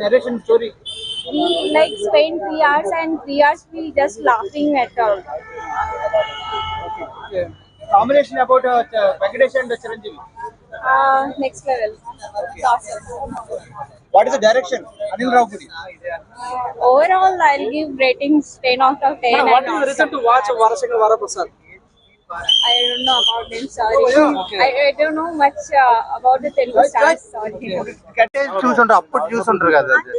narration story? We like spent 3 hours and 3 hours we just laughing at all. Okay. Combination about Venkatesh and Chiranjeevi. Next level. It's awesome. What is the direction? Anil Ravpudi. Overall, I'll give ratings 10 out of 10. What and is the reason awesome. to watch Varasekar Varaprasad? I don't know about them, sorry. Okay. I don't know much about the Telugu stars, sorry. చూసుంటారు అప్పుడు చూసుంటారు కదా అంటే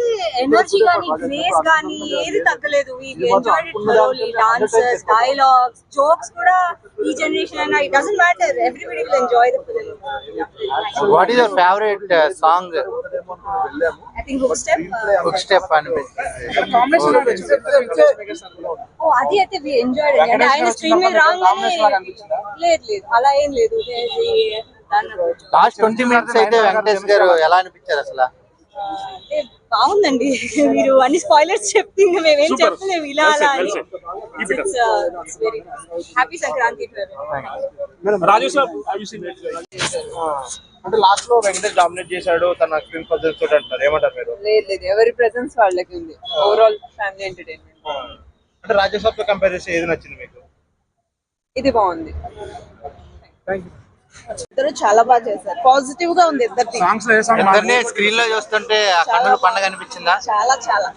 energy గానీ grace గానీ ఏది తగ్గలేదు. We enjoyed it thoroughly. Dancers, dialogues, jokes కూడా ఈ జనరేషన్ అయినా it doesn't matter, everybody will enjoy the film. What is your favourite song? I think hook step. Hook step అనిపిస్తుంది. ఓ అది అయితే వి ఎంజాయ్డ్ ఇట్. అంటే ఆయన స్క్రీన్ మీద రాగానే లేదు లేదు అలా ఏం లేదు. లాస్ట్ 20 minutes అయితే వెంకటేష్ గారు ఎలా అనిపించారు అసలు? అంటే బాగుందండి. మీరు అన్ని స్పాయిలర్స్ చెప్తే మేమేం చెప్పలేము ఇలా అలా అని. It's very happy Sankranti. Raju sir, అంటే లాస్ట్ లో వెంకటేష్ డామినేట్ చేశాడు తన స్క్రీన్ ప్రెజెన్స్ తోటి అంటారు, ఏమంటారు మీరు? లేదు ఎవరి ప్రెజెన్స్ వాళ్ళకి ఉంది. Overall family entertainment. అంటే రాజసాబ్ తో కంపేర్ చేస్తే ఏది నచ్చింది మీకు? ఇది బాగుంది. ఇద్దరు చాలా బాగా చేశారు. పాజిటివ్ గా ఉంది ఇద్దరిది. ఇద్దరిని స్క్రీన్ లో చూస్తుంటే ఆ కన్నుల పండుగ అనిపించిందా? చాలా చాలా.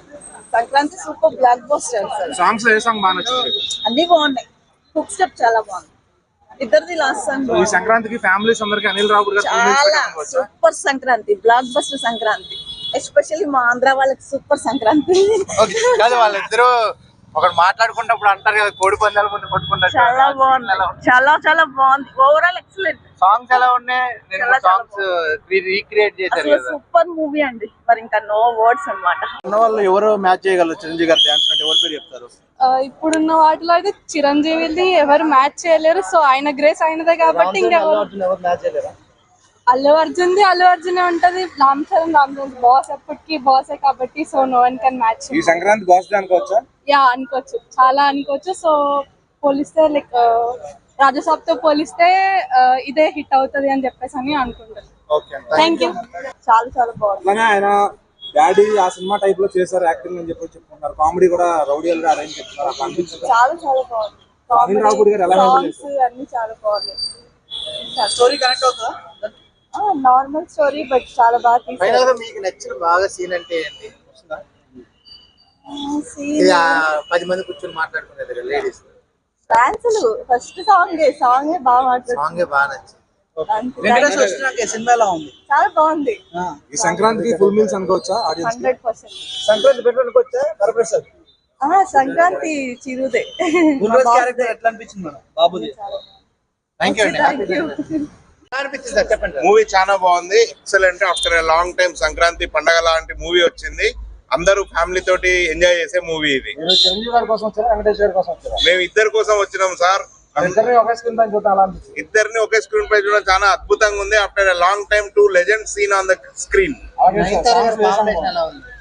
Sankranti super block buster. Songs లో ఏ సాంగ్ బాగా నచ్చింది? అన్ని బాగున్నాయి. హుక్ స్టెప్ చాలా బాగుంది. ఇద్దరిది లాస్ట్ సాంగ్ ఈ సంక్రాంతికి ఫ్యామిలీస్ అందరికి అనిల్ రావుడ్ గారు చాలా super Sankranti, block buster Sankranti. Especially మా ఆంధ్ర వాళ్ళకి సూపర్ సంక్రాంతి. కాదు వాళ్ళిద్దరు ఒకటి మాట్లాడుకున్నప్పుడు అంటారు కదా కోడి పందాల ముందు కొట్టుకుంటారు. చాలా బాగుంది. చాలా చాలా బాగుంది. Overall excellent. సాంగ్స్ ఎలా ఉన్నాయి? నేను సాంగ్స్ రీక్రియేట్ చేశారు కదా. సూపర్ మూవీ అండి. మరి ఇంకా నో వర్డ్స్ అన్నమాట. ఉన్న వాళ్ళు ఎవరు మ్యాచ్ చేయగలరు చిరంజీవి గారి డాన్స్ అంటే ఎవరి పేరు చెప్తారు? ఇప్పుడున్న వాటిలో అయితే చిరంజీవిని ఎవరు మ్యాచ్ చేయలేరు. సో ఆయన గ్రేస్ అయినదే కాబట్టి ఇంకా ఎవరు మ్యాచ్ చేయలేరా? అల్లు అర్జునే ఉంటది. రామ్ చరణ్ బాస్ ఎప్పటికీ బాసే కాబట్టి so no one can match. ఈ సంక్రాంతి బాస్ అనుకోవచ్చా? యా అనుకోవచ్చు, చాలా అనుకోవచ్చు. సో పోలిస్తే లైక్ రాజసాబ్ తో పోలిస్తే ఇదే హిట్ అవుతుంది అని చెప్పేసి అని అనుకుంటాను. Thank you. చాలా చాలా బాగుంది. ఆయన డాడీ ఆ సినిమా టైప్ లో చేశారు యాక్టింగ్ అని చెప్పి చెప్పుకుంటారు. కామెడీ కూడా రౌడీలుగా అరేంజ్ చేస్తున్నారు. అట్లా అనిపించింది. చాలా చాలా బాగుంది. అనిల్ రావుడ్ గారు ఎలా సాంగ్స్ అన్ని చాలా బాగున్నాయి. స్టోరీ కనెక్ట్ అవుతుందా? నార్మల్ స్టోరీ బట్ చాలా బాగా తీశారు. ఫైనల్ గా మీకు నచ్చిన బాగా సీన్ అంటే ఏంటి? ఇది 10 మంది కూర్చొని మాట్లాడుకునేది లేడీస్ డాన్సులు. ఫస్ట్ సాంగ్ బాగా మాట్లాడుతుంది. సాంగ్ బాగా నచ్చింది. వెంకటేష్ వచ్చినాక సినిమా ఎలా ఉంది? చాలా బాగుంది. ఈ సంక్రాంతికి ఫుల్ మీల్స్ అనుకోవచ్చా? 100%. సంక్రాంతి బెటర్ అనుకోవచ్చా? వరప్రసాద్ సంక్రాంతి చిరుదే. క్యారెక్టర్ ఎట్లా అనిపించింది మేడం బాబుది? థ్యాంక్ యూ అండి. అనిపించింది సార్, చెప్పండి. మూవీ చాలా బాగుంది. Excellent. After a long time Sankranti పండగ లాంటి మూవీ వచ్చింది. అందరూ ఫ్యామిలీ తోటి ఎంజాయ్ చేసే మూవీ ఇది. చిరంజీవి గారి కోసం వచ్చారా, వెంకటేష్ గారి కోసం వచ్చారా? మేము ఇద్దరి కోసం వచ్చినాం సార్. ఇద్దరిని ఒకే స్క్రీన్ పై చూడటం ఎలా అనిపించింది? ఇద్దరిని ఒకే స్క్రీన్ పై చూడడం చాలా అద్భుతంగా ఉంది. After a long time 2 legends seen on the screen.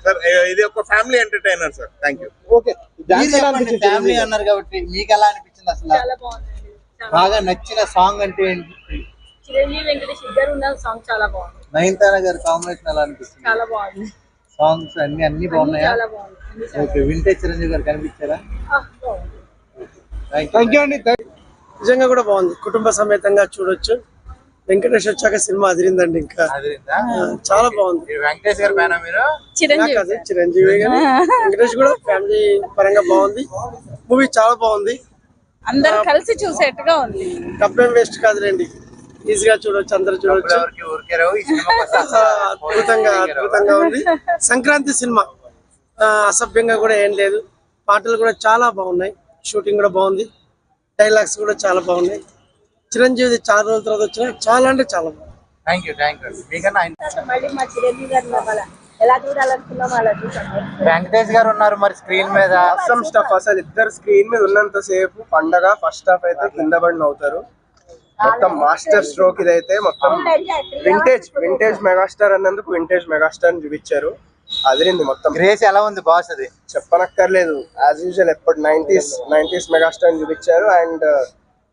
Sir ఇది ఒక family entertainer sir. Thank you. Okay, family అన్నారు కాబట్టి మీకు ఎలా అనిపించింది అసలు? చాలా బాగుంది. బాగా నచ్చిన సాంగ్ అంటే ఏంటి? చిరంజీవి వెంకటేష్ ఇద్దరు ఉన్న సాంగ్ చాలా బాగుంది. నయనతార గారి కాంబినేషన్ ఎలా అనిపిస్తుంది? చాలా బాగుంది. సాంగ్స్ అన్ని బాగున్నాయా? చాలా బాగుంది. ఓకే, వింటేజ్ చిరంజీవి గారు కనిపించారా? థ్యాంక్ యూ అండి. నిజంగా కూడా బాగుంది. కుటుంబ సమేతంగా చూడొచ్చు. వెంకటేష్ వచ్చాక సినిమా అదిరిందండి. ఇంకా చాలా బాగుంది. వెంకటేష్ గారి పైన మీరు? చిరంజీవి గారు, వెంకటేష్ కూడా ఫ్యామిలీ పరంగా బాగుంది. మూవీ చాలా బాగుంది. అందరు కలిసి చూసేట్టుగా ఉంది. కప్పేం వేస్ట్ కాదులేండి, ఈజీగా చూడొచ్చు, అందరు చూడొచ్చు. అద్భుతంగా ఉంది. సంక్రాంతి సినిమా అసభ్యంగా కూడా ఏం లేదు. పాటలు కూడా చాలా బాగున్నాయి. షూటింగ్ కూడా బాగుంది. డైలాగ్స్ కూడా చాలా బాగున్నాయి. చిరంజీవి చాలా రోజుల తర్వాత వచ్చిన చాలా అంటే చాలా బాగుంది. Thank you. మళ్ళీ మా చిరంజీవి గారు ఎలా చూడాలనుకున్నాం అలా చూసాం. వెంకటేష్ గారు ఉన్నారు మరి స్క్రీన్ మీద. అసలు స్టఫ్ అసలు ఇద్దరు స్క్రీన్ మీద ఉన్నంత సేపు పండగ ఫస్ట్ హాఫ్ అయితే కింద పడిన అవుతారు. మొత్తం మాస్టర్ స్ట్రోక్ ఇదైతే. మొత్తం వింటేజ్ మెగాస్టార్ అన్నందుకు వింటేజ్ మెగాస్టార్ చూపించారు. అదిరింది మొత్తం. గ్రేస్ ఎలా ఉంది బాస్? అది చెప్పనక్కర్లేదు. యాజ్ యూజువల్ ఎప్పుడు 90s మెగాస్టార్ చూపించారు. అండ్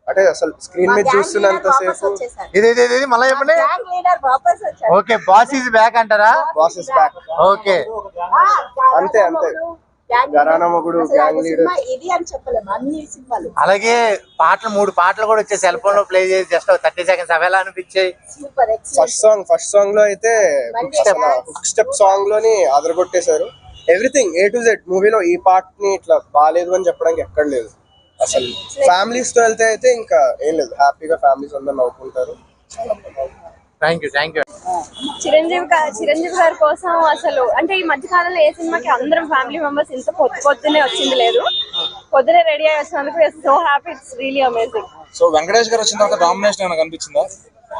అంటే అసలు స్క్రీన్ మీద చూస్తున్నంత సేపు ఇది మళ్ళీ చెప్పండి. ఓకే, బాస్ ఈజ్ బ్యాక్ అంటారా? Boss is back. ఓకే, అంతే ఘరానా మొగుడు, గ్యాంగ్ లీడర్. ఇది అని చెప్పలేము, అన్ని సినిమాలు అలాగే పాటలు 3 పాటలు కూడా వచ్చే సెల్ ఫోన్ లో ప్లే చేసి జస్ట్ 30 సెకండ్స్ అవి ఎలా అనిపించాయి? సూపర్ ఫస్ట్ సాంగ్ లో అయితే హుక్ స్టెప్ సాంగ్ లోని అదరగొట్టేశారు. ఎవ్రీథింగ్ A to Z మూవీలో ఈ పార్ట్ ని ఇట్లా బాగాలేదు అని చెప్పడానికి ఎక్కడ లేదు. అసలు ఫ్యామిలీస్ తో వెళ్తే అయితే ఇంకా ఏం లేదు, హ్యాపీగా ఫ్యామిలీస్ అందరూ నవ్వుకుంటారు. Thank you. చిరంజీవి గారి కోసం అసలు అంటే ఈ మధ్య కాలంలో ఏ సినిమాకి అందరం ఫ్యామిలీ మెంబర్స్ ఇంత పొద్దునే వచ్చింది లేదు. పొద్దునే రెడీ అయ్యి వచ్చినందుకు so happy, it's really amazing. So Venkatesh గారు వచ్చిన తర్వాత డామినేషన్ ఏమైనా కనిపించిందా?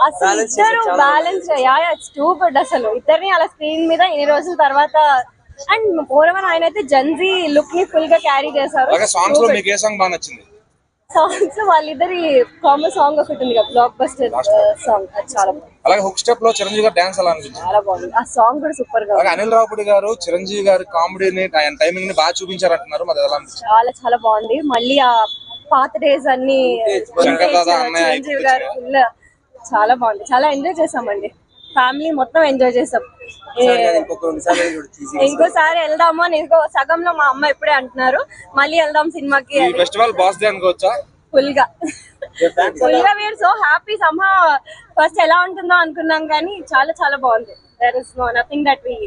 అసలు ఇద్దరు బ్యాలెన్స్, ఇట్స్ టూ గుడ్. అసలు ఇద్దరిని అలా స్క్రీన్ మీద ఇన్ని రోజుల తర్వాత, అండ్ మోరవన్ ఆయన అయితే జెన్జీ లుక్ ని ఫుల్ గా క్యారీ చేశారు. అలాగే సాంగ్స్ లో మీకు ఏ సాంగ్ బాగా నచ్చింది? సాంగ్స్ వాళ్ళిద్దరి కాంబో సాంగ్ ఒకటి ఉంది కదా, బ్లాక్ బస్టర్ సాంగ్, అది చాలా బాగుంది. అలాగే హుక్ స్టెప్ లో చిరంజీవి గారు డాన్స్ ఎలా అనిపించింది? చాలా బాగుంది, ఆ సాంగ్ కూడా సూపర్ గా. అలాగే అనిల్ రావుపూడి గారు చిరంజీవి గారి కామెడీని ఆయన టైమింగ్ ని బాగా చూపించారంటున్నారు, మరి ఎలా అనిపించింది? చాలా బాగుంది. మళ్ళీ ఆ పాత డేస్ అన్ని శంకర్ దాదా అన్నయ్య చిరంజీవి గారు ఫుల్ చాలా బాగుంది. చాలా ఎంజాయ్ చేసామండి, ఫ్యామిలీ మొత్తం ఎంజాయ్ చేసాం. ఇంకోసారి వెళ్దాము అని సగంలో మా అమ్మ ఇప్పుడే అంటున్నారు, మళ్ళీ వెళ్దాం సినిమాకి. ఈ ఫెస్టివల్ బాస్ డే అనుకోవచ్చా? ఫుల్ గా we are so happy. Somehow first ఎలా ఉంటుందో అనుకున్నాం కానీ చాలా బాగుంది. There is nothing that we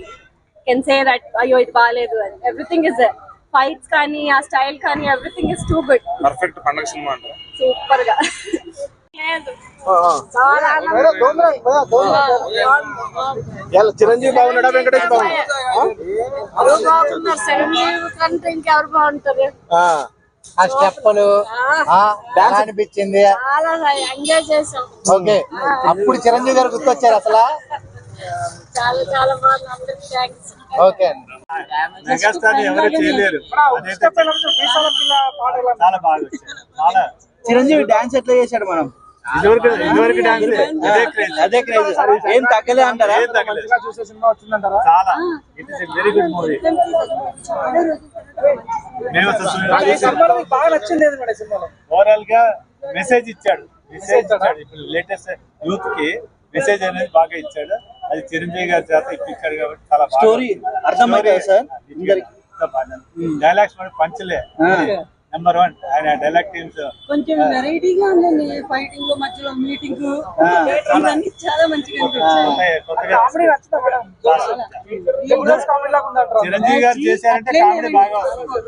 can say that అయ్యో ఇది బాగాలేదు అని. ఎవ్రీథింగ్ ఇస్ ఫైట్స్ కానీ ఆ స్టైల్ కానీ everything is too good. Perfect పండుగ సినిమా అంటారా? సూపర్ గా. చిరంజీవి బాగున్నాడా, వెంకటేష్ బాగున్నాడా? చిరంజీవి కంటే ఇంకెవరు బాగుంటారు? ఆ స్టెప్పులు డాన్స్ అనిపించింది, చాలా ఎంజాయ్ చేసాం. ఓకే, అప్పుడు చిరంజీవి గారు గుర్తొచ్చారు అసలు? చాలా బాగుంది, అందరికి థ్యాంక్స్. ఓకే అండి. మెగాస్టార్ ఎవరు చేయలేరు. చాలా బాగా చాలా చిరంజీవి డాన్స్ ఎట్లా చేశాడు? మనం ఇదివరకు డాన్స్ అదే క్రేజ్, ఏం తగ్గలే అంటారా? చూసే సినిమా వచ్చిందంటారా? చాలా, it is very good movie. బాగా నచ్చింది ఓవరాల్ గా మెసేజ్ ఇచ్చాడు. ఇప్పుడు లేటెస్ట్ యూత్ కి మెసేజ్ అనేది బాగా ఇచ్చాడు. అది చిరంజీవి గారి చేత ఇప్పించాడు కాబట్టి చాలా స్టోరీ అర్థమైంది సార్. Dialogues పంచలే number 1. ఆయన డైలాగ్ టీమ్స్ కొంచెం వెరైటీగా ఉందండి, ఫైటింగ్ మధ్యలో మీటింగ్ ఇవన్నీ చాలా మంచిగా చిరంజీవి గారు చేశారంటే కామెడీ బాగా వస్తుంది.